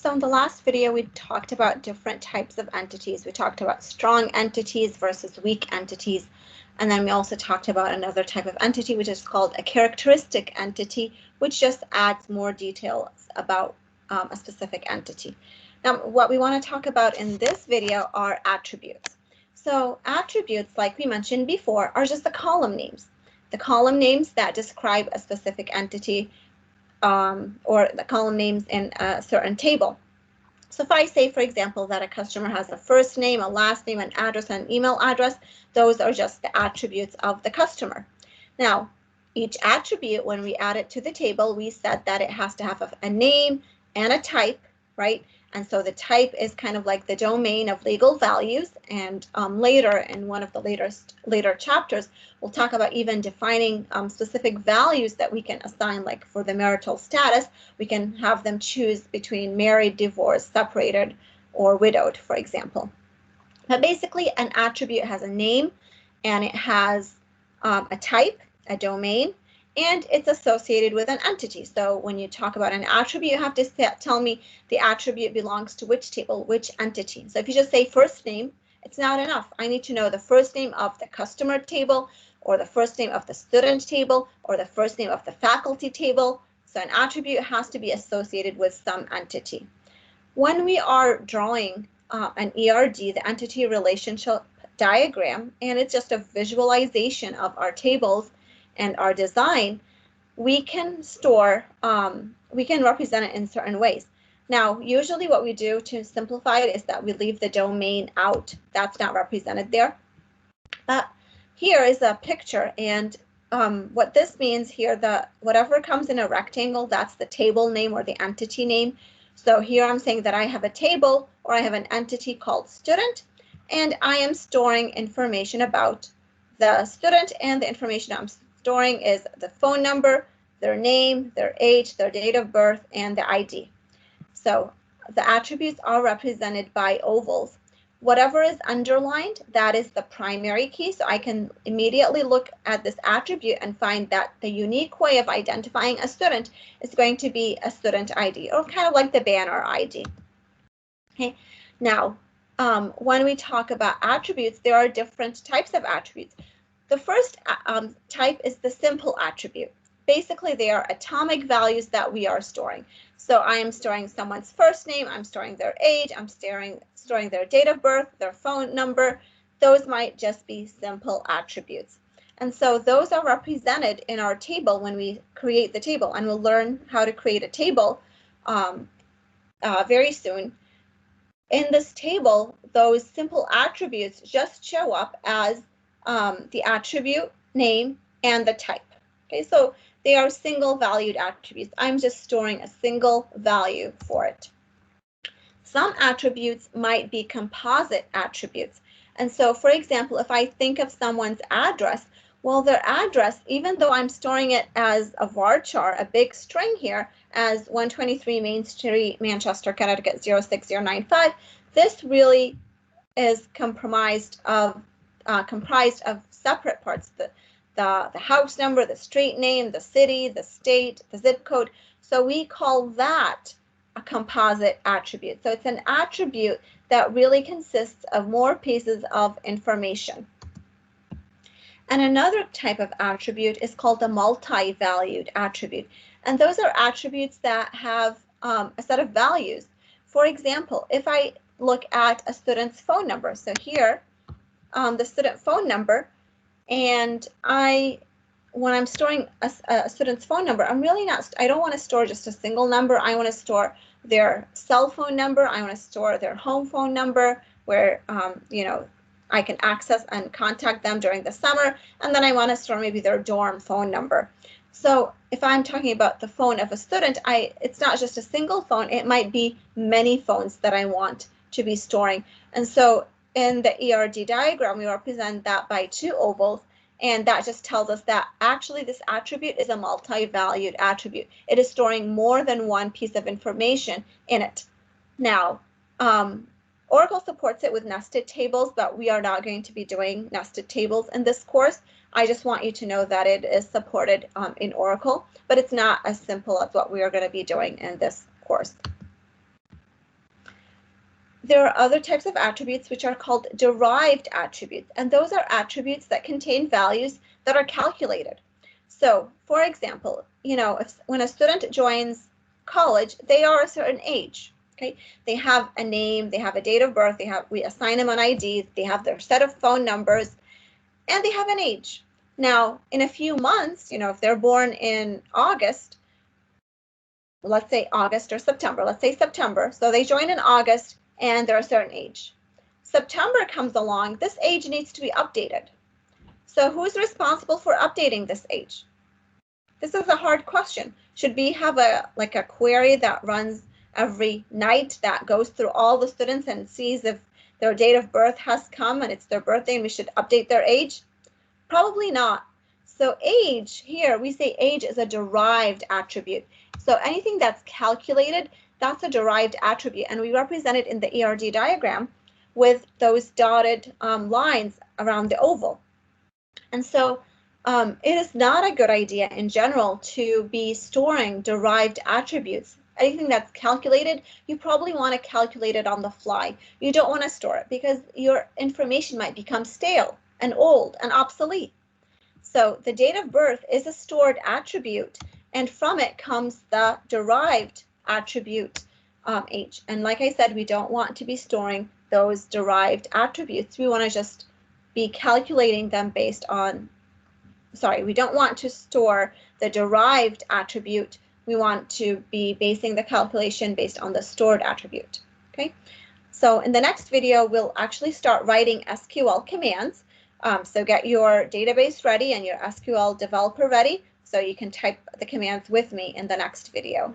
So in the last video, we talked about different types of entities. We talked about strong entities versus weak entities. And then we also talked about another type of entity, which is called a characteristic entity, which just adds more details about a specific entity. Now, what we want to talk about in this video are attributes. So attributes, like we mentioned before, are just the column names. The column names that describe a specific entity or the column names in a certain table. So if I say, for example, that a customer has a first name, a last name, an address, and an email address, those are just the attributes of the customer. Now, each attribute, when we add it to the table, we said that it has to have a name and a type, right? And so the type is kind of like the domain of legal values. And later, in one of the later chapters, we'll talk about even defining specific values that we can assign, like for the marital status, we can have them choose between married, divorced, separated, or widowed, for example. But basically, an attribute has a name, and it has a type, a domain, and it's associated with an entity. So when you talk about an attribute, you have to tell me the attribute belongs to which table, which entity. So if you just say first name, it's not enough. I need to know the first name of the customer table, or the first name of the student table, or the first name of the faculty table. So an attribute has to be associated with some entity. When we are drawing an ERD, the entity relationship diagram, and it's just a visualization of our tables and our design, we can represent it in certain ways. Now, usually what we do to simplify it is that we leave the domain out. That's not represented there. But here is a picture, and what this means here, whatever comes in a rectangle, that's the table name or the entity name. So here I'm saying that I have a table, or I have an entity called student, and I am storing information about the student, and the information I'm storing is the phone number, their name, their age, their date of birth, and the ID. So the attributes are represented by ovals. Whatever is underlined, that is the primary key. So I can immediately look at this attribute and find that the unique way of identifying a student is going to be a student ID, or kind of like the banner ID. Okay. Now, when we talk about attributes, there are different types of attributes. The first type is the simple attribute. Basically, they are atomic values that we are storing. So I am storing someone's first name, I'm storing their age, I'm storing their date of birth, their phone number. Those might just be simple attributes. And so those are represented in our table when we create the table, and we'll learn how to create a table very soon. In this table, those simple attributes just show up as the attribute name and the type. Okay, so they are single valued attributes. I'm just storing a single value for it. Some attributes might be composite attributes. And so, for example, if I think of someone's address, well, their address, even though I'm storing it as a varchar, a big string here, as 123 Main Street, Manchester, Connecticut 06095, this really is comprised of separate parts, the house number, the street name, the city, the state, the zip code. So we call that a composite attribute. So it's an attribute that really consists of more pieces of information. And another type of attribute is called a multi-valued attribute. And those are attributes that have a set of values. For example, if I look at a student's phone number, so here, the student phone number, and when I'm storing a student's phone number, I don't want to store just a single number. I want to store their cell phone number. I want to store their home phone number, where I can access and contact them during the summer. And then I want to store maybe their dorm phone number. So if I'm talking about the phone of a student, it's not just a single phone. It might be many phones that I want to be storing. And so in the ERD diagram, we represent that by two ovals, and that just tells us that actually this attribute is a multi-valued attribute. It is storing more than one piece of information in it. Now, Oracle supports it with nested tables, but we are not going to be doing nested tables in this course. I just want you to know that it is supported in Oracle, but it's not as simple as what we are going to be doing in this course. there are other types of attributes which are called derived attributes, and those are attributes that contain values that are calculated. So, for example, when a student joins college, they are a certain age. Okay, they have a name, they have a date of birth, we assign them an ID, they have their set of phone numbers, and they have an age. Now, in a few months, if they're born in August, let's say August or September, let's say September, so they join in August and they're a certain age. September comes along, this age needs to be updated. So who's responsible for updating this age? This is a hard question. Should we have a query that runs every night that goes through all the students and sees if their date of birth has come and it's their birthday and we should update their age? Probably not. So age, here we say age is a derived attribute. So anything that's calculated, that's a derived attribute, and we represent it in the ERD diagram with those dotted lines around the oval. And so it is not a good idea in general to be storing derived attributes. Anything that's calculated, you probably want to calculate it on the fly. You don't want to store it because your information might become stale and old and obsolete. So the date of birth is a stored attribute, and from it comes the derived attribute age. And like I said, we don't want to be storing those derived attributes. We want to just be calculating them based on, we don't want to store the derived attribute. We want to be basing the calculation based on the stored attribute. Okay, so in the next video, we'll actually start writing SQL commands. So get your database ready and your SQL developer ready so you can type the commands with me in the next video.